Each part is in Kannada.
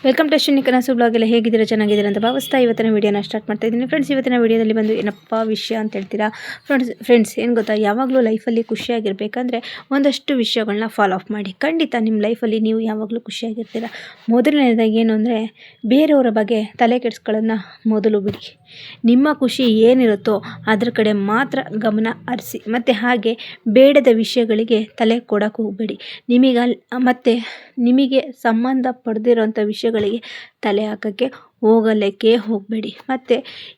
ವೆಲ್ಕಮ್ ಟು ಅಶ್ವಿನಿ ಕನಸು ಬ್ಲಾಗ್. ಎಲ್ಲ ಹೇಗಿದ್ದೀರಾ? ಚೆನ್ನಾಗಿದ್ದೀರಾ ಅಂತ ಭಾವಿಸ್ತಾ ಇವತ್ತಿನ ವೀಡಿಯೋನ ಸ್ಟಾರ್ಟ್ ಮಾಡ್ತಾ ಇದ್ದೀನಿ. ಫ್ರೆಂಡ್ಸ್, ಇವತ್ತಿನ ವೀಡಿಯೋದಲ್ಲಿ ಬಂದು ಏನಪ್ಪ ವಿಷಯ ಅಂತ ಹೇಳ್ತೀರಾ? ಫ್ರೆಂಡ್ಸ್ ಏನು ಗೊತ್ತಾ, ಯಾವಾಗಲೂ ಲೈಫಲ್ಲಿ ಖುಷಿಯಾಗಿರಬೇಕಂದ್ರೆ ಒಂದಷ್ಟು ವಿಷಯಗಳನ್ನ ಫಾಲೋ ಅಪ್ ಮಾಡಿ. ಖಂಡಿತ ನಿಮ್ಮ ಲೈಫಲ್ಲಿ ನೀವು ಯಾವಾಗಲೂ ಖುಷಿಯಾಗಿರ್ತೀರ. ಮೊದಲನೇದಾಗಿ ಏನು ಅಂದರೆ, ಬೇರೆಯವರ ಬಗ್ಗೆ ತಲೆ ಕೆಡಿಸ್ಕೊಳ್ಳೋದನ್ನ ಮೊದಲು ಬಿಡಿ. ನಿಮ್ಮ ಖುಷಿ ಏನಿರುತ್ತೋ ಅದ್ರ ಕಡೆ ಮಾತ್ರ ಗಮನ ಹರಿಸಿ. ಮತ್ತು ಹಾಗೆ ಬೇಡದ ವಿಷಯಗಳಿಗೆ ತಲೆ ಕೊಡೋಕೆ ಹೋಗಬೇಡಿ. ಮತ್ತು ನಿಮಗೆ ಸಂಬಂಧ ಪಡೆದಿರೋಂಥ ವಿಷಯಗಳಿಗೆ ತಲೆ ಹಾಕೋಕ್ಕೆ ಹೋಗಬೇಡಿ. ಮತ್ತು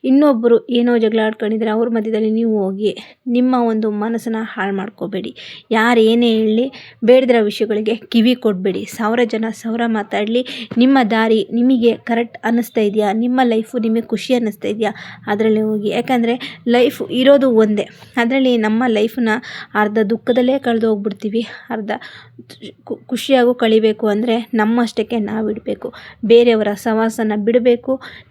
ಇನ್ನೊಬ್ಬರು ಏನೋ ಜಗಳ ಆಡ್ಕೊಂಡಿದ್ರೆ ಅವ್ರ ಮಧ್ಯದಲ್ಲಿ ನೀವು ಹೋಗಿ ನಿಮ್ಮ ಒಂದು ಮನಸ್ಸನ್ನು ಹಾಳು ಮಾಡ್ಕೋಬೇಡಿ. ಯಾರು ಏನೇ ಹೇಳಲಿ, ಬೇಡದಿರೋ ವಿಷಯಗಳಿಗೆ ಕಿವಿ ಕೊಡಬೇಡಿ. 1000 ಜನ 1000 ಮಾತಾಡಲಿ, ನಿಮ್ಮ ದಾರಿ ನಿಮಗೆ ಕರೆಕ್ಟ್ ಅನ್ನಿಸ್ತಾ ಇದೆಯಾ, ನಿಮ್ಮ ಲೈಫು ನಿಮಗೆ ಖುಷಿ ಅನ್ನಿಸ್ತಾ ಇದೆಯಾ, ಅದರಲ್ಲಿ ಹೋಗಿ. ಯಾಕಂದರೆ ಲೈಫು ಇರೋದು ಒಂದೇ. ಅದರಲ್ಲಿ ನಮ್ಮ ಲೈಫನ್ನ ಅರ್ಧ ದುಃಖದಲ್ಲೇ ಕಳೆದು ಹೋಗ್ಬಿಡ್ತೀವಿ, ಅರ್ಧ ಖುಷಿಯಾಗೂ ಕಳಿಬೇಕು. ಅಂದರೆ ನಮ್ಮಷ್ಟಕ್ಕೆ ನಾವು ಇಡಬೇಕು, ಬೇರೆಯವರ ಸವಾಸನ ಬಿಡಬೇಕು.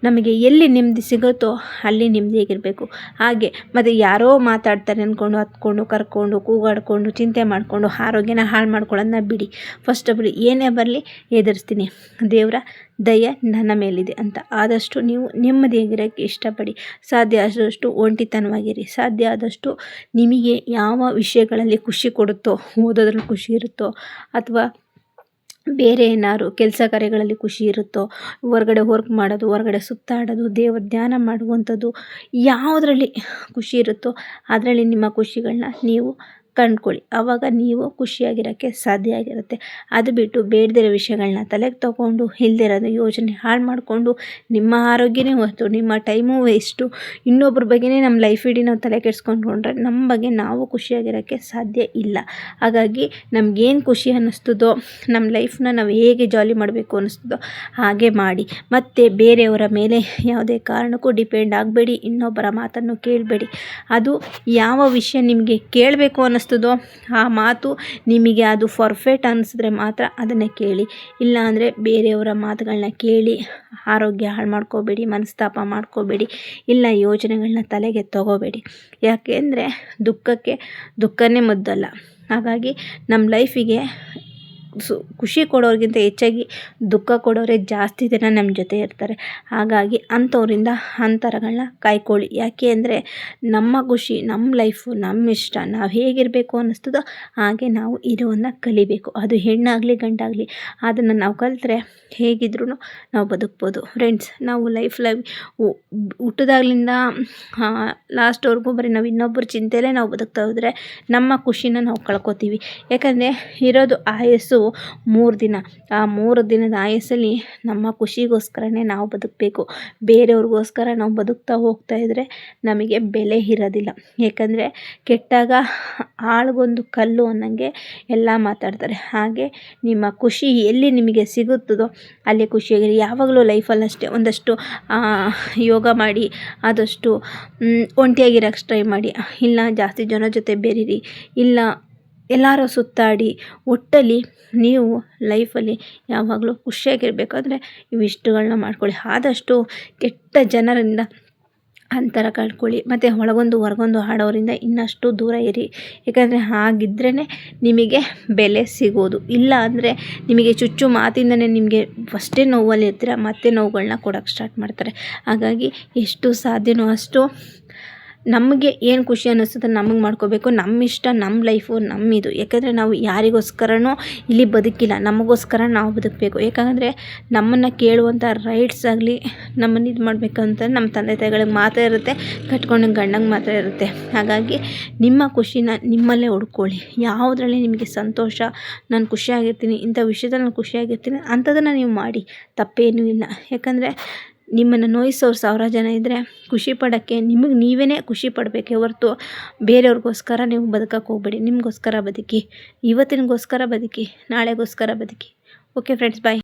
ನಮಗೆ ಎಲ್ಲಿ ನೆಮ್ಮದಿ ಸಿಗುತ್ತೋ ಅಲ್ಲಿ ನೆಮ್ಮದಿಯಾಗಿರಬೇಕು. ಹಾಗೆ ಮತ್ತು ಯಾರೋ ಮಾತಾಡ್ತಾರೆ ಅಂದ್ಕೊಂಡು ಹತ್ಕೊಂಡು ಕರ್ಕೊಂಡು ಕೂಗಾಡಿಕೊಂಡು ಚಿಂತೆ ಮಾಡಿಕೊಂಡು ಆರೋಗ್ಯನ ಹಾಳು ಮಾಡ್ಕೊಳ್ಳೋದನ್ನ ಬಿಡಿ. ಫಸ್ಟ್ ಆಫ್ ಆಲ್ ಏನೇ ಬರಲಿ ಎದುರಿಸ್ತೀನಿ, ದೇವರ ದಯೆ ನನ್ನ ಮೇಲಿದೆ ಅಂತ ಆದಷ್ಟು ನೀವು ನೆಮ್ಮದಿಯಾಗಿರೋಕ್ಕೆ ಇಷ್ಟಪಡಿ. ಸಾಧ್ಯ ಆದಷ್ಟು ಒಂಟಿತನವಾಗಿರಿ. ಸಾಧ್ಯ ಆದಷ್ಟು ನಿಮಗೆ ಯಾವ ವಿಷಯಗಳಲ್ಲಿ ಖುಷಿ ಕೊಡುತ್ತೋ, ಓದೋದ್ರಲ್ಲಿ ಖುಷಿ ಇರುತ್ತೋ ಅಥವಾ ಬೇರೆ ಏನಾದ್ರು ಕೆಲಸ ಕಾರ್ಯಗಳಲ್ಲಿ ಖುಷಿ ಇರುತ್ತೋ, ಹೊರಗಡೆ ವರ್ಕ್ ಮಾಡೋದು, ಹೊರಗಡೆ ಸುತ್ತಾಡೋದು, ದೇವರ ಧ್ಯಾನ ಮಾಡುವಂಥದ್ದು, ಯಾವುದರಲ್ಲಿ ಖುಷಿ ಇರುತ್ತೋ ಅದರಲ್ಲಿ ನಿಮ್ಮ ಖುಷಿಗಳನ್ನ ನೀವು ಕಂಡುಕೊಳ್ಳಿ. ಆವಾಗ ನೀವು ಖುಷಿಯಾಗಿರೋಕ್ಕೆ ಸಾಧ್ಯ ಆಗಿರುತ್ತೆ. ಅದು ಬಿಟ್ಟು ಬೇಡದಿರೋ ವಿಷಯಗಳನ್ನ ತಲೆಗೆ ತೊಗೊಂಡು ಇಲ್ದಿರೋದು ಯೋಚನೆ ಹಾಳು ಮಾಡಿಕೊಂಡು ನಿಮ್ಮ ಆರೋಗ್ಯನೇ ಹೊತ್ತು ನಿಮ್ಮ ಟೈಮು ವೇಸ್ಟು. ಇನ್ನೊಬ್ಬರ ಬಗ್ಗೆನೇ ನಮ್ಮ ಲೈಫ್ ಇಡೀ ನಾವು ತಲೆ ಕೆಡಿಸ್ಕೊಂಡ್ರೆ ನಮ್ಮ ಬಗ್ಗೆ ನಾವು ಖುಷಿಯಾಗಿರೋಕ್ಕೆ ಸಾಧ್ಯ ಇಲ್ಲ. ಹಾಗಾಗಿ ನಮಗೇನು ಖುಷಿ ಅನ್ನಿಸ್ತದೋ, ನಮ್ಮ ಲೈಫ್ನ ನಾವು ಹೇಗೆ ಜಾಲಿ ಮಾಡಬೇಕು ಅನ್ನಿಸ್ತದೋ ಹಾಗೆ ಮಾಡಿ. ಮತ್ತು ಬೇರೆಯವರ ಮೇಲೆ ಯಾವುದೇ ಕಾರಣಕ್ಕೂ ಡಿಪೆಂಡ್ ಆಗಬೇಡಿ. ಇನ್ನೊಬ್ಬರ ಮಾತನ್ನು ಕೇಳಬೇಡಿ. ಅದು ಯಾವ ವಿಷಯ ನಿಮಗೆ ಕೇಳಬೇಕು ಅನ್ನಿಸ್ತದೋ ಆ ಮಾತು ನಿಮಗೆ ಅದು ಪರ್ಫೆಕ್ಟ್ ಅನ್ನಿಸಿದ್ರೆ ಮಾತ್ರ ಅದನ್ನೇ ಕೇಳಿ. ಇಲ್ಲ ಅಂದರೆ ಬೇರೆಯವರ ಮಾತುಗಳನ್ನ ಕೇಳಿ ಆರೋಗ್ಯ ಹಾಳು ಮಾಡ್ಕೋಬೇಡಿ, ಮನಸ್ತಾಪ ಮಾಡ್ಕೋಬೇಡಿ, ಇಲ್ಲ ಯೋಚನೆಗಳನ್ನ ತಲೆಗೆ ತಗೋಬೇಡಿ. ಯಾಕೆಂದರೆ ದುಃಖನೇ ಮದ್ದಲ್ಲ. ಹಾಗಾಗಿ ನಮ್ಮ ಲೈಫಿಗೆ ಖುಷಿ ಕೊಡೋರಿಗಿಂತ ಹೆಚ್ಚಾಗಿ ದುಃಖ ಕೊಡೋರೇ ಜಾಸ್ತಿ ದಿನ ನಮ್ಮ ಜೊತೆ ಇರ್ತಾರೆ. ಹಾಗಾಗಿ ಅಂಥವರಿಂದ ಅಂತರಗಳನ್ನ ಕಾಯ್ಕೊಳ್ಳಿ. ಯಾಕೆ ಅಂದರೆ ನಮ್ಮ ಖುಷಿ, ನಮ್ಮ ಲೈಫು, ನಮ್ಮ ಇಷ್ಟ, ನಾವು ಹೇಗಿರಬೇಕು ಅನ್ನಿಸ್ತದೋ ಹಾಗೆ ನಾವು ಇರೋದನ್ನ ಕಲಿಬೇಕು. ಅದು ಹೆಣ್ಣಾಗಲಿ ಗಂಡಾಗಲಿ ಅದನ್ನು ನಾವು ಕಲಿತ್ರೆ ಹೇಗಿದ್ರೂ ನಾವು ಬದುಕ್ಬೋದು. ಫ್ರೆಂಡ್ಸ್, ನಾವು ಲೈಫಲ್ಲಿ ಹುಟ್ಟಿದಾಗಲಿಂದ ಲಾಸ್ಟ್ವರೆಗೂ ಬರೀ ನಾವು ಇನ್ನೊಬ್ಬರ ಚಿಂತೆಯಲ್ಲೇ ನಾವು ಬದುಕ್ತಾ ಹೋದರೆ ನಮ್ಮ ಖುಷಿನ ನಾವು ಕಳ್ಕೊತೀವಿ. ಯಾಕಂದರೆ ಇರೋದು ಆಯಸ್ಸು 3 ದಿನ. ಆ 3 ದಿನದ ಆಯಸ್ಸಲ್ಲಿ ನಮ್ಮ ಖುಷಿಗೋಸ್ಕರನೇ ನಾವು ಬದುಕಬೇಕು. ಬೇರೆಯವ್ರಿಗೋಸ್ಕರ ನಾವು ಬದುಕ್ತಾ ಹೋಗ್ತಾ ಇದ್ದರೆ ನಮಗೆ ಬೆಲೆ ಇರೋದಿಲ್ಲ. ಯಾಕಂದರೆ ಕೆಟ್ಟಾಗ ಆಳ್ಗೊಂದು ಕಲ್ಲು ಅನ್ನಂಗೆ ಎಲ್ಲ ಮಾತಾಡ್ತಾರೆ. ಹಾಗೆ ನಿಮ್ಮ ಖುಷಿ ಎಲ್ಲಿ ನಿಮಗೆ ಸಿಗುತ್ತದೋ ಅಲ್ಲಿ ಖುಷಿಯಾಗಿರಿ. ಯಾವಾಗಲೂ ಲೈಫಲ್ಲಿ ಅಷ್ಟೇ ಒಂದಷ್ಟು ಯೋಗ ಮಾಡಿ, ಆದಷ್ಟು ಒಂಟಿಯಾಗಿರೋಕ್ಕೆ ಟ್ರೈ ಮಾಡಿ. ಇಲ್ಲ ಜಾಸ್ತಿ ಜನ ಜೊತೆ ಬೆರೀರಿ, ಇಲ್ಲ ಎಲ್ಲರೂ ಸುತ್ತಾಡಿ. ಒಟ್ಟಲ್ಲಿ ನೀವು ಲೈಫಲ್ಲಿ ಯಾವಾಗಲೂ ಖುಷಿಯಾಗಿರಬೇಕಾದ್ರೆ ಇವಿಷ್ಟುಗಳನ್ನ ಮಾಡ್ಕೊಳ್ಳಿ. ಆದಷ್ಟು ಕೆಟ್ಟ ಜನರಿಂದ ಅಂತರ ಕಳ್ಕೊಳ್ಳಿ. ಮತ್ತು ಒಳಗೊಂದು ಹೊರಗೊಂದು ಆಡೋರಿಂದ ಇನ್ನಷ್ಟು ದೂರ ಇರಿ. ಯಾಕಂದರೆ ಹಾಗಿದ್ರೇ ನಿಮಗೆ ಬೆಲೆ ಸಿಗೋದು. ಇಲ್ಲ ಅಂದರೆ ನಿಮಗೆ ಚುಚ್ಚು ಮಾತಿಂದನೇ ನಿಮಗೆ ಫಸ್ಟೇ ನೋವಲ್ಲಿ ಇರ್ತೀರ, ಮತ್ತೆ ನೋವುಗಳನ್ನ ಕೊಡೋಕ್ಕೆ ಸ್ಟಾರ್ಟ್ ಮಾಡ್ತಾರೆ. ಹಾಗಾಗಿ ಎಷ್ಟು ಸಾಧ್ಯನೋ ಅಷ್ಟು ನಮಗೆ ಏನು ಖುಷಿ ಅನ್ನಿಸ್ತದೆ ನಮಗೆ ಮಾಡ್ಕೋಬೇಕು. ನಮ್ಮ ಇಷ್ಟ, ನಮ್ಮ ಲೈಫು, ನಮ್ಮಿದು. ಯಾಕಂದರೆ ನಾವು ಯಾರಿಗೋಸ್ಕರನೂ ಇಲ್ಲಿ ಬದುಕಿಲ್ಲ, ನಮಗೋಸ್ಕರ ನಾವು ಬದುಕಬೇಕು. ಯಾಕಂದರೆ ನಮ್ಮನ್ನು ಕೇಳುವಂಥ ರೈಟ್ಸ್ ಆಗಲಿ, ನಮ್ಮನ್ನು ಇದು ಮಾಡಬೇಕಂತ ನಮ್ಮ ತಂದೆ ತಾಯಿಗಳಿಗೆ ಮಾತ್ರ ಇರುತ್ತೆ, ಕಟ್ಕೊಂಡು ಗಂಡಂಗೆ ಮಾತ್ರ ಇರುತ್ತೆ. ಹಾಗಾಗಿ ನಿಮ್ಮ ಖುಷಿನ ನಿಮ್ಮಲ್ಲೇ ಹುಡ್ಕೊಳ್ಳಿ. ಯಾವುದರಲ್ಲಿ ನಿಮಗೆ ಸಂತೋಷ, ನಾನು ಖುಷಿಯಾಗಿರ್ತೀನಿ, ಇಂಥ ವಿಷಯದಲ್ಲಿ ನಾನು ಖುಷಿಯಾಗಿರ್ತೀನಿ ಅಂಥದನ್ನು ನೀವು ಮಾಡಿ, ತಪ್ಪೇನೂ ಇಲ್ಲ. ಯಾಕಂದರೆ ನಿಮ್ಮನ್ನು ನೋಯಿಸೋರು 1000 ಜನ ಇದ್ದರೆ ಖುಷಿ ಪಡೋಕ್ಕೆ ನಿಮಗೆ ನೀವೇ ಖುಷಿ ಪಡಬೇಕೇ ಹೊರತು ಬೇರೆಯವ್ರಿಗೋಸ್ಕರ ನೀವು ಬದುಕಕ್ಕೆ ಹೋಗಬೇಡಿ. ನಿಮಗೋಸ್ಕರ ಬದುಕಿ, ಇವತ್ತಿನಗೋಸ್ಕರ ಬದುಕಿ, ನಾಳೆಗೋಸ್ಕರ ಬದುಕಿ. ಓಕೆ ಫ್ರೆಂಡ್ಸ್, ಬಾಯ್.